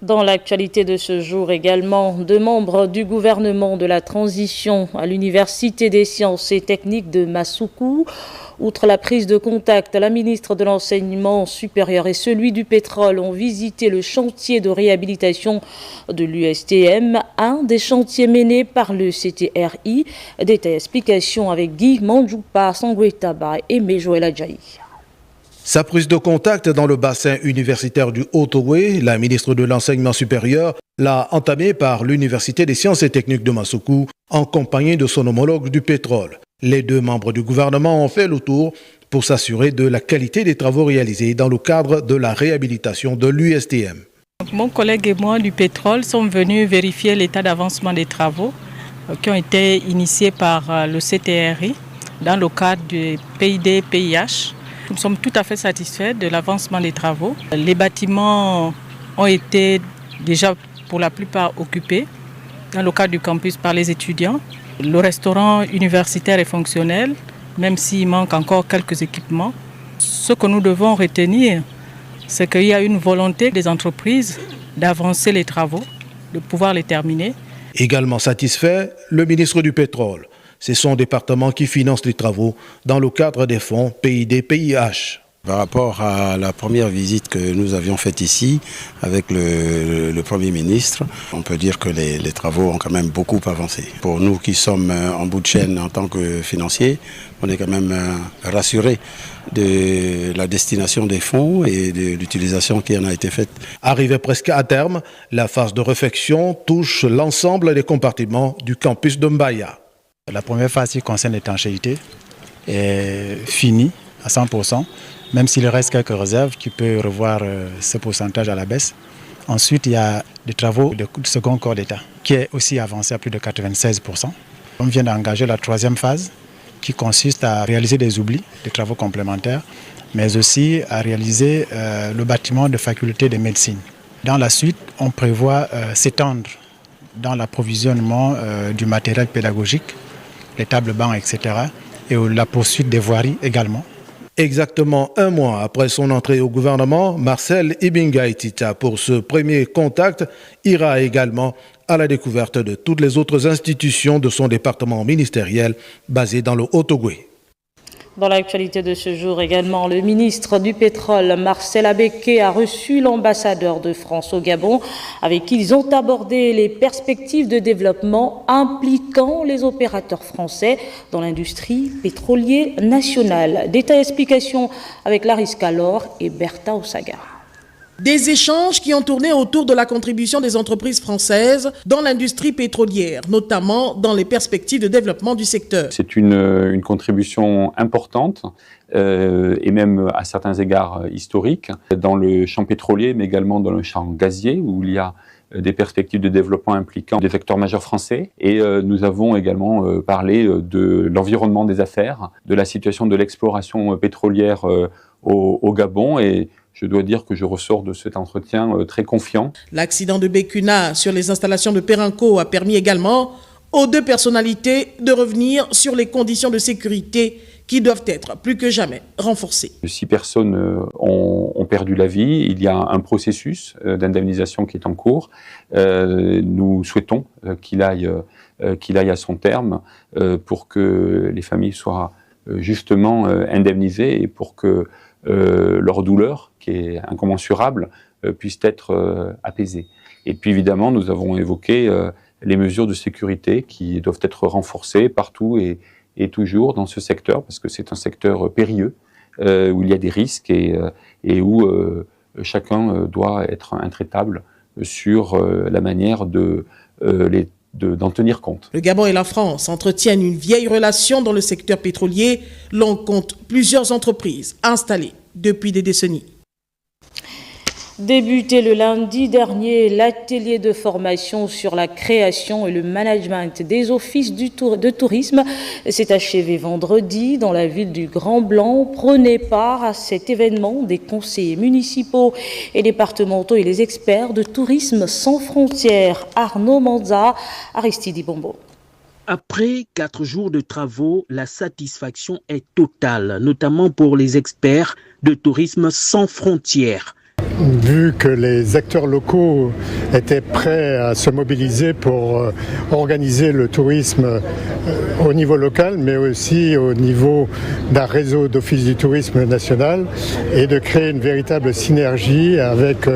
Dans l'actualité de ce jour également, 2 membres du gouvernement de la transition à l'Université des sciences et techniques de Massoukou. Outre la prise de contact, la ministre de l'Enseignement supérieur et celui du pétrole ont visité le chantier de réhabilitation de l'USTM, un des chantiers menés par le CTRI. Détail explication avec Guy Mandjoupa, Sangouetaba et Mejoël Adjaï. Sa prise de contact dans le bassin universitaire du Haut-Ogooué, la ministre de l'Enseignement supérieur l'a entamée par l'Université des sciences et techniques de Massoukou, en compagnie de son homologue du pétrole. Les 2 membres du gouvernement ont fait le tour pour s'assurer de la qualité des travaux réalisés dans le cadre de la réhabilitation de l'USTM. Mon collègue et moi du pétrole sommes venus vérifier l'état d'avancement des travaux qui ont été initiés par le CTRI dans le cadre du PID-PIH. Nous sommes tout à fait satisfaits de l'avancement des travaux. Les bâtiments ont été déjà pour la plupart occupés dans le cadre du campus par les étudiants. Le restaurant universitaire est fonctionnel, même s'il manque encore quelques équipements. Ce que nous devons retenir, c'est qu'il y a une volonté des entreprises d'avancer les travaux, de pouvoir les terminer. Également satisfait, le ministre du pétrole. C'est son département qui finance les travaux dans le cadre des fonds PID-PIH. Par rapport à la première visite que nous avions faite ici avec le Premier ministre, on peut dire que les travaux ont quand même beaucoup avancé. Pour nous qui sommes en bout de chaîne en tant que financiers, on est quand même rassurés de la destination des fonds et de l'utilisation qui en a été faite. Arrivée presque à terme, la phase de réfection touche l'ensemble des compartiments du campus de Mbaya. La première phase qui concerne l'étanchéité est finie à 100%, même s'il reste quelques réserves qui peuvent revoir ce pourcentage à la baisse. Ensuite, il y a des travaux de second corps d'État qui est aussi avancé à plus de 96%. On vient d'engager la 3e phase qui consiste à réaliser des oublis, des travaux complémentaires, mais aussi à réaliser le bâtiment de faculté de médecine. Dans la suite, on prévoit s'étendre dans l'approvisionnement du matériel pédagogique, les tables bancs, etc. et la poursuite des voiries également. Exactement 1 mois après son entrée au gouvernement, Marcel Ibinga Itita, pour ce premier contact, ira également à la découverte de toutes les autres institutions de son département ministériel basé dans le Haut-Ogooué. Dans l'actualité de ce jour également, le ministre du Pétrole, Marcel Abeke, a reçu l'ambassadeur de France au Gabon, avec qui ils ont abordé les perspectives de développement impliquant les opérateurs français dans l'industrie pétrolière nationale. Détail explication avec Laris Calor et Bertha Osaga. Des échanges qui ont tourné autour de la contribution des entreprises françaises dans l'industrie pétrolière, notamment dans les perspectives de développement du secteur. C'est une contribution importante et même à certains égards historique dans le champ pétrolier, mais également dans le champ gazier, où il y a des perspectives de développement impliquant des acteurs majeurs français. Et nous avons également parlé de l'environnement des affaires, de la situation de l'exploration pétrolière au Gabon. Et je dois dire que je ressors de cet entretien très confiant. L'accident de Bécuna sur les installations de Perenco a permis également aux 2 personnalités de revenir sur les conditions de sécurité qui doivent être plus que jamais renforcées. 6 personnes ont perdu la vie. Il y a un processus d'indemnisation qui est en cours. Nous souhaitons qu'il aille à son terme pour que les familles soient justement indemnisées et pour que leur douleur, qui est incommensurable, puisse être apaisée. Et puis évidemment, nous avons évoqué les mesures de sécurité qui doivent être renforcées partout et toujours dans ce secteur, parce que c'est un secteur périlleux, où il y a des risques et où chacun doit être intraitable sur la manière d'en tenir compte. Le Gabon et la France entretiennent une vieille relation dans le secteur pétrolier. L'on compte plusieurs entreprises installées depuis des décennies. Débuté le lundi dernier, l'atelier de formation sur la création et le management des offices de tourisme s'est achevé vendredi dans la ville du Grand Blanc. Prenaient part à cet événement des conseillers municipaux et départementaux et les experts de Tourisme sans frontières. Arnaud Manza, Aristide Bombo. Après 4 jours de travaux, la satisfaction est totale, notamment pour les experts de Tourisme sans frontières. vu que les acteurs locaux étaient prêts à se mobiliser pour organiser le tourisme au niveau local, mais aussi au niveau d'un réseau d'office du tourisme national, et de créer une véritable synergie avec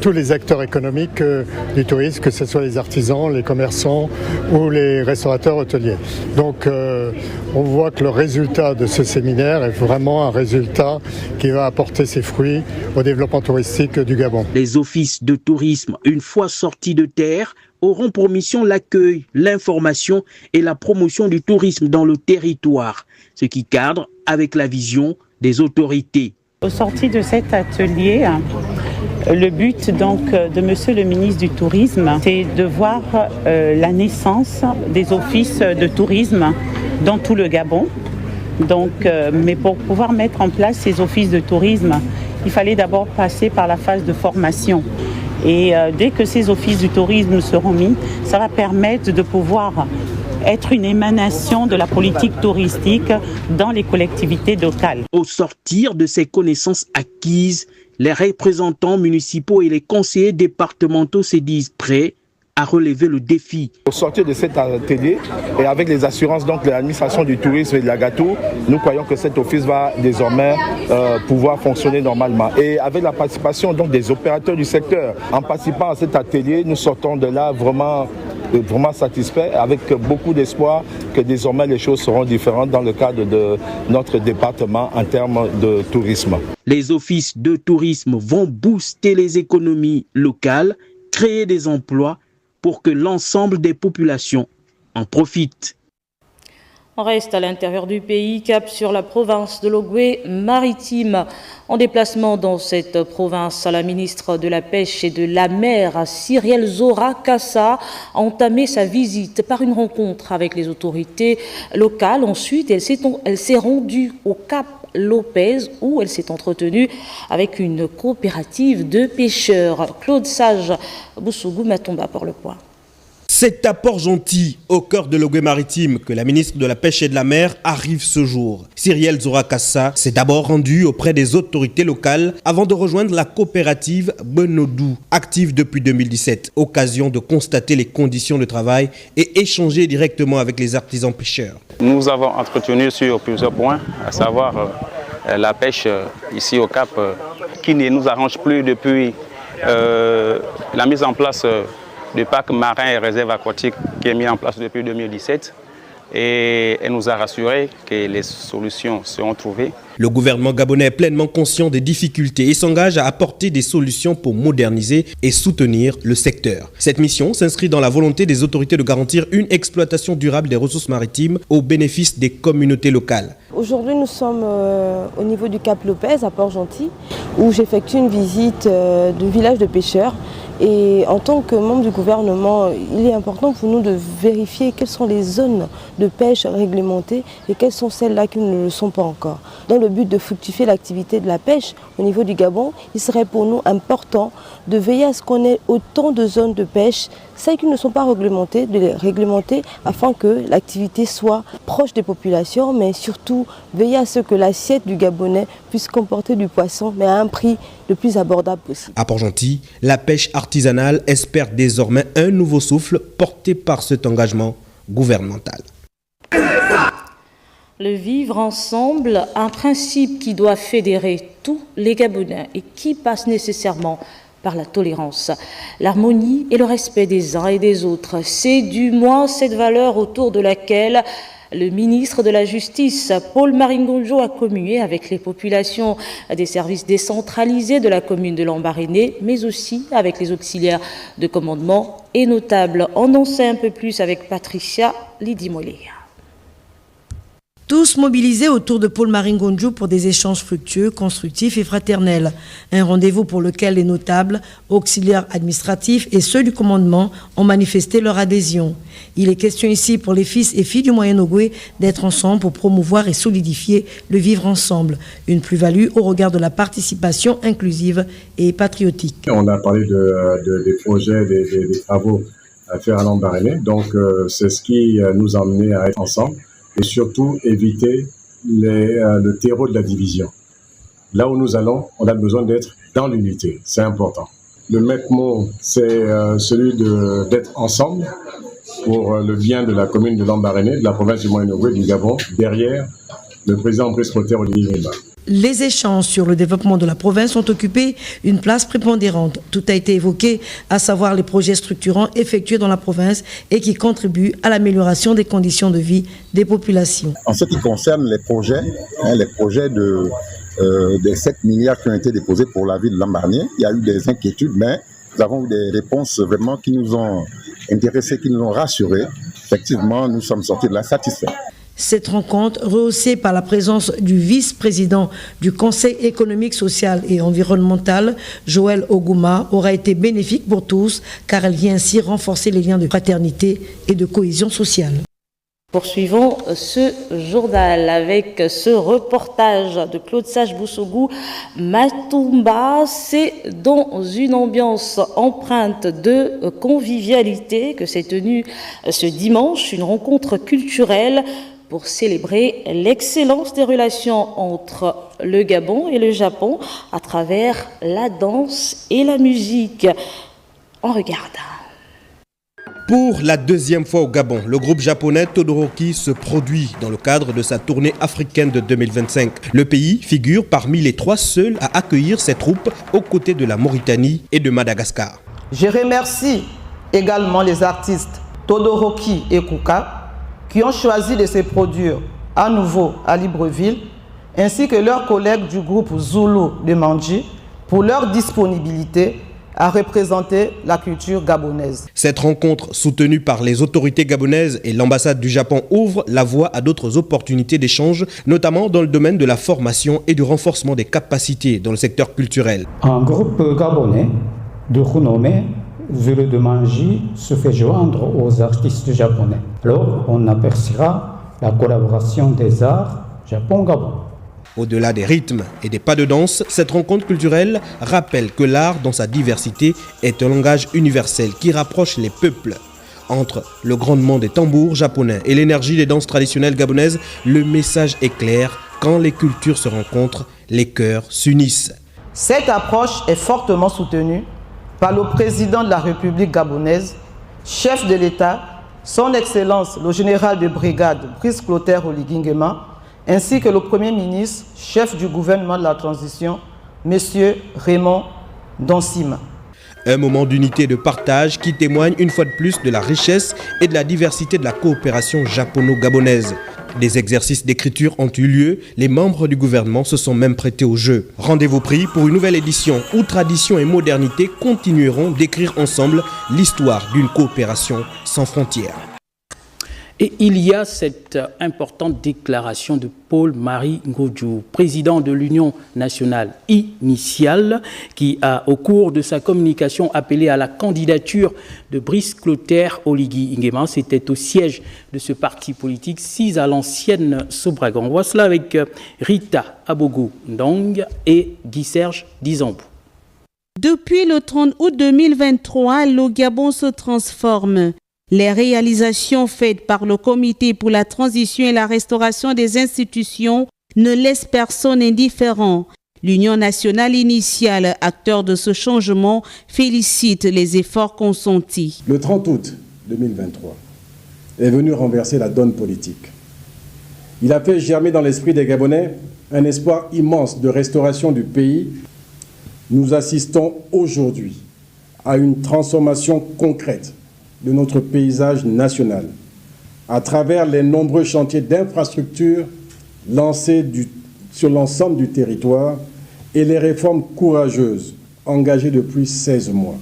tous les acteurs économiques du tourisme, que ce soit les artisans, les commerçants ou les restaurateurs hôteliers. Donc on voit que le résultat de ce séminaire est vraiment un résultat qui va apporter ses fruits au développement touristique du Gabon. Les offices de tourisme, une fois sortis de terre, auront pour mission l'accueil, l'information et la promotion du tourisme dans le territoire, ce qui cadre avec la vision des autorités. Au sorti de cet atelier, le but donc de Monsieur le ministre du Tourisme, c'est de voir la naissance des offices de tourisme dans tout le Gabon. Donc, mais pour pouvoir mettre en place ces offices de tourisme, il fallait d'abord passer par la phase de formation. Et dès que ces offices du tourisme seront mis, ça va permettre de pouvoir être une émanation de la politique touristique dans les collectivités locales. Au sortir de ces connaissances acquises, les représentants municipaux et les conseillers départementaux se disent prêts à relever le défi. Au sortir de cet atelier et avec les assurances donc de l'administration du tourisme et de l'Agatou, nous croyons que cet office va désormais pouvoir fonctionner normalement. Et avec la participation donc des opérateurs du secteur, en participant à cet atelier, nous sortons de là vraiment satisfaits, avec beaucoup d'espoir que désormais les choses seront différentes dans le cadre de notre département en termes de tourisme. Les offices de tourisme vont booster les économies locales, créer des emplois pour que l'ensemble des populations en profitent. On reste à l'intérieur du pays, cap sur la province de l'Ogooué-Maritime. En déplacement dans cette province, la ministre de la Pêche et de la Mer, Cyrielle Zora-Kassa, a entamé sa visite par une rencontre avec les autorités locales. Ensuite, elle s'est rendue au Cap Lopez, où elle s'est entretenue avec une coopérative de pêcheurs. Claude Sage, Boussougou Matomba pour le point. C'est à Port-Gentil, au cœur de l'Ogooué-Maritime, que la ministre de la Pêche et de la Mer arrive ce jour. Cyrielle Zora-Kassa s'est d'abord rendue auprès des autorités locales avant de rejoindre la coopérative Benodou, active depuis 2017. Occasion de constater les conditions de travail et échanger directement avec les artisans pêcheurs. Nous avons entretenu sur plusieurs points, à savoir la pêche ici au Cap, qui ne nous arrange plus depuis la mise en place du parc marin et réserve aquatique qui est mis en place depuis 2017. Et elle nous a rassuré que les solutions seront trouvées. Le gouvernement gabonais est pleinement conscient des difficultés et s'engage à apporter des solutions pour moderniser et soutenir le secteur. Cette mission s'inscrit dans la volonté des autorités de garantir une exploitation durable des ressources maritimes au bénéfice des communautés locales. Aujourd'hui, nous sommes au niveau du Cap Lopez à Port-Gentil, où j'effectue une visite du village de pêcheurs. Et en tant que membre du gouvernement, il est important pour nous de vérifier quelles sont les zones de pêche réglementées et quelles sont celles-là qui ne le sont pas encore. Dans le but de fructifier l'activité de la pêche au niveau du Gabon, il serait pour nous important de veiller à ce qu'on ait autant de zones de pêche, celles qui ne sont pas réglementées, de les réglementer afin que l'activité soit proche des populations, mais surtout veiller à ce que l'assiette du Gabonais puisse comporter du poisson, mais à un prix le plus abordable possible. À Port-Gentil, la pêche artisanale espère désormais un nouveau souffle porté par cet engagement gouvernemental. Le vivre ensemble, un principe qui doit fédérer tous les Gabonais et qui passe nécessairement par la tolérance, l'harmonie et le respect des uns et des autres. C'est du moins cette valeur autour de laquelle le ministre de la Justice, Paul Maringonjo, a communié avec les populations des services décentralisés de la commune de Lambaréné, mais aussi avec les auxiliaires de commandement et notables. On en sait un peu plus avec Patricia Lidi-Molé. Tous mobilisés autour de Paul Maringonjo pour des échanges fructueux, constructifs et fraternels. Un rendez-vous pour lequel les notables, auxiliaires administratifs et ceux du commandement ont manifesté leur adhésion. Il est question ici pour les fils et filles du Moyen-Ogooué d'être ensemble pour promouvoir et solidifier le vivre ensemble. Une plus-value au regard de la participation inclusive et patriotique. On a parlé des projets, des travaux à faire à Lambaréné. Donc c'est ce qui nous a amenés à être ensemble. Et surtout éviter le terreau de la division. là où nous allons, on a besoin d'être dans l'unité. C'est important. Le maître mot, c'est celui d'être ensemble pour le bien de la commune de Lambaréné, de la province du Moyen-Ogooué, du Gabon, derrière le président Brice Clotaire Oligui Nguema. Les échanges sur le développement de la province ont occupé une place prépondérante. Tout a été évoqué, à savoir les projets structurants effectués dans la province et qui contribuent à l'amélioration des conditions de vie des populations. En ce qui concerne les projets des 7 milliards qui ont été déposés pour la ville de Lambaréné, il y a eu des inquiétudes, mais nous avons eu des réponses vraiment qui nous ont intéressés, qui nous ont rassurés. Effectivement, nous sommes sortis de là satisfaits. Cette rencontre, rehaussée par la présence du vice-président du Conseil économique, social et environnemental, Joël Ogouma, aura été bénéfique pour tous, car elle vient ainsi renforcer les liens de fraternité et de cohésion sociale. Poursuivons ce journal avec ce reportage de Claude Sage-Boussogou. Matumba, c'est dans une ambiance empreinte de convivialité que s'est tenue ce dimanche une rencontre culturelle pour célébrer l'excellence des relations entre le Gabon et le Japon à travers la danse et la musique. On regarde. Pour la deuxième fois au Gabon, le groupe japonais Todoroki se produit dans le cadre de sa tournée africaine de 2025. Le pays figure parmi les 3 seuls à accueillir ses troupes aux côtés de la Mauritanie et de Madagascar. Je remercie également les artistes Todoroki et Kuka qui ont choisi de se produire à nouveau à Libreville, ainsi que leurs collègues du groupe Zulu de Mandji pour leur disponibilité à représenter la culture gabonaise. Cette rencontre, soutenue par les autorités gabonaises et l'ambassade du Japon, ouvre la voie à d'autres opportunités d'échange, notamment dans le domaine de la formation et du renforcement des capacités dans le secteur culturel. Un groupe gabonais de renommée, Zulu de Mandji, se fait joindre aux artistes japonais. Alors, on apercevra la collaboration des arts Japon-Gabon. Au-delà des rythmes et des pas de danse, cette rencontre culturelle rappelle que l'art dans sa diversité est un langage universel qui rapproche les peuples. Entre le grondement des tambours japonais et l'énergie des danses traditionnelles gabonaises, le message est clair: quand les cultures se rencontrent, les cœurs s'unissent. Cette approche est fortement soutenue par le président de la République gabonaise, chef de l'État, son Excellence le général de brigade Brice Clotaire Oligui Nguema, ainsi que le Premier ministre, chef du gouvernement de la transition, M. Raymond Donsima. Un moment d'unité et de partage qui témoigne une fois de plus de la richesse et de la diversité de la coopération japono-gabonaise. Des exercices d'écriture ont eu lieu, les membres du gouvernement se sont même prêtés au jeu. Rendez-vous pris pour une nouvelle édition où tradition et modernité continueront d'écrire ensemble l'histoire d'une coopération sans frontières. Et il y a cette importante déclaration de Paul-Marie Ngodjou, président de l'Union nationale initiale, qui a, au cours de sa communication, appelé à la candidature de Brice Clotaire Oligui Nguema. C'était au siège de ce parti politique, 6 à l'ancienne Sobraga. On voit cela avec Rita Abogo Ndong et Guy-Serge Dizambou. Depuis le 30 août 2023, le Gabon se transforme. Les réalisations faites par le Comité pour la transition et la restauration des institutions ne laissent personne indifférent. L'Union nationale initiale, acteur de ce changement, félicite les efforts consentis. Le 30 août 2023 est venu renverser la donne politique. Il a fait germer dans l'esprit des Gabonais un espoir immense de restauration du pays. Nous assistons aujourd'hui à une transformation concrète de notre paysage national, à travers les nombreux chantiers d'infrastructures lancés sur l'ensemble du territoire et les réformes courageuses engagées depuis 16 mois.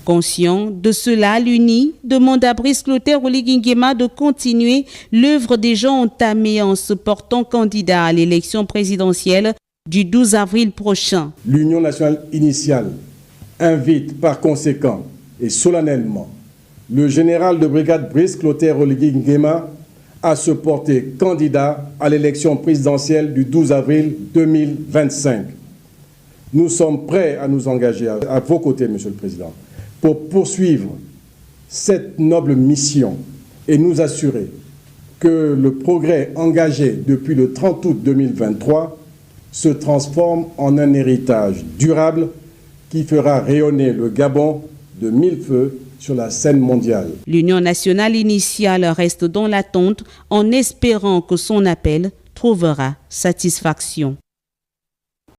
Conscient de cela, l'UNI demande à Brice Clotaire Oligui Nguema de continuer l'œuvre déjà entamée en se portant candidat à l'élection présidentielle du 12 avril prochain. L'Union nationale initiale invite par conséquent et solennellement le général de brigade Brice Clotaire Oligui Nguema à se porter candidat à l'élection présidentielle du 12 avril 2025. Nous sommes prêts à nous engager à vos côtés, Monsieur le Président, pour poursuivre cette noble mission et nous assurer que le progrès engagé depuis le 30 août 2023 se transforme en un héritage durable qui fera rayonner le Gabon de mille feux sur la scène mondiale. L'Union nationale initiale reste dans l'attente en espérant que son appel trouvera satisfaction.